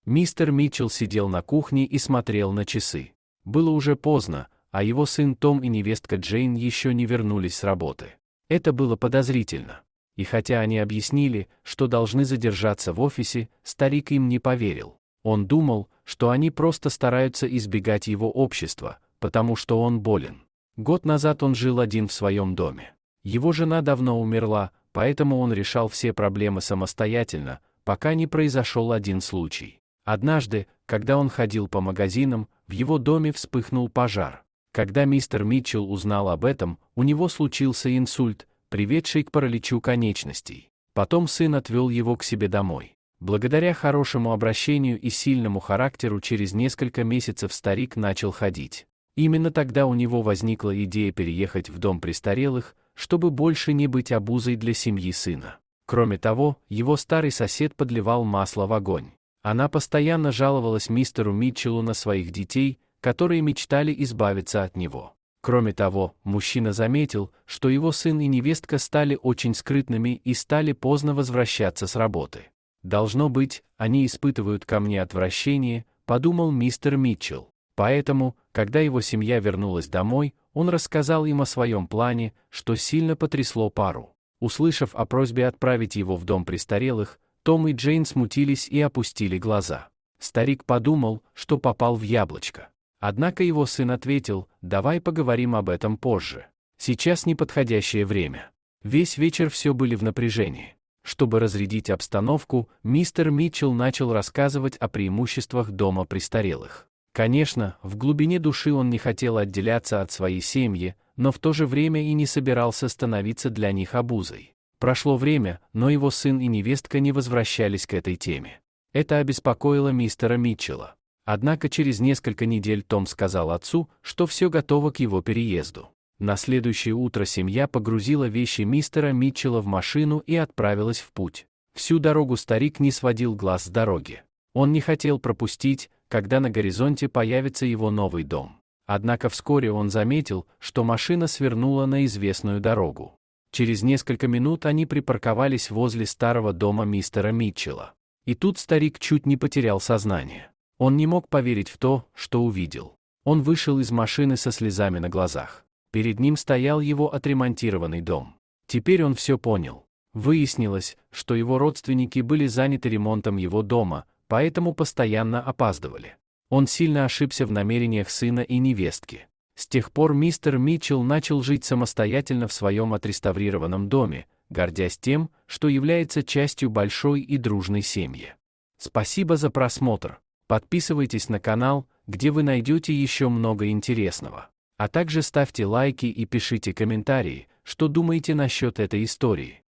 Мистер Митчелл сидел на кухне и смотрел на часы. Было уже поздно, а его сын Том и невестка Джейн еще не вернулись с работы. Это было подозрительно. И хотя они объяснили, что должны задержаться в офисе, старик им не поверил. Он думал, что они просто стараются избегать его общества, потому что он болен. Год назад он жил один в своем доме. Его жена давно умерла, поэтому он решал все проблемы самостоятельно, пока не произошел один случай. Однажды, когда он ходил по магазинам, в его доме вспыхнул пожар. Когда мистер Митчелл узнал об этом, у него случился инсульт, приведший к параличу конечностей. Потом сын отвел его к себе домой. Благодаря хорошему обращению и сильному характеру через несколько месяцев старик начал ходить. Именно тогда у него возникла идея переехать в дом престарелых, чтобы больше не быть обузой для семьи сына. Кроме того, его старый сосед подливал масло в огонь. Она постоянно жаловалась мистеру Митчеллу на своих детей, которые мечтали избавиться от него. Кроме того, мужчина заметил, что его сын и невестка стали очень скрытными и стали поздно возвращаться с работы. «Должно быть, они испытывают ко мне отвращение», — подумал мистер Митчелл. Поэтому, когда его семья вернулась домой, он рассказал им о своем плане, что сильно потрясло пару. Услышав о просьбе отправить его в дом престарелых, Том и Джейн смутились и опустили глаза. Старик подумал, что попал в яблочко. Однако его сын ответил: «Давай поговорим об этом позже. Сейчас неподходящее время». Весь вечер все были в напряжении. Чтобы разрядить обстановку, мистер Митчелл начал рассказывать о преимуществах дома престарелых. Конечно, в глубине души он не хотел отделяться от своей семьи, но в то же время и не собирался становиться для них обузой. Прошло время, но его сын и невестка не возвращались к этой теме. Это обеспокоило мистера Митчелла. Однако через несколько недель Том сказал отцу, что все готово к его переезду. На следующее утро семья погрузила вещи мистера Митчелла в машину и отправилась в путь. Всю дорогу старик не сводил глаз с дороги. Он не хотел пропустить, когда на горизонте появится его новый дом. Однако вскоре он заметил, что машина свернула на известную дорогу. Через несколько минут они припарковались возле старого дома мистера Митчелла. И тут старик чуть не потерял сознание. Он не мог поверить в то, что увидел. Он вышел из машины со слезами на глазах. Перед ним стоял его отремонтированный дом. Теперь он все понял. Выяснилось, что его родственники были заняты ремонтом его дома, поэтому постоянно опаздывали. Он сильно ошибся в намерениях сына и невестки. С тех пор мистер Митчелл начал жить самостоятельно в своем отреставрированном доме, гордясь тем, что является частью большой и дружной семьи. Спасибо за просмотр. Подписывайтесь на канал, где вы найдете еще много интересного. А также ставьте лайки и пишите комментарии, что думаете насчет этой истории.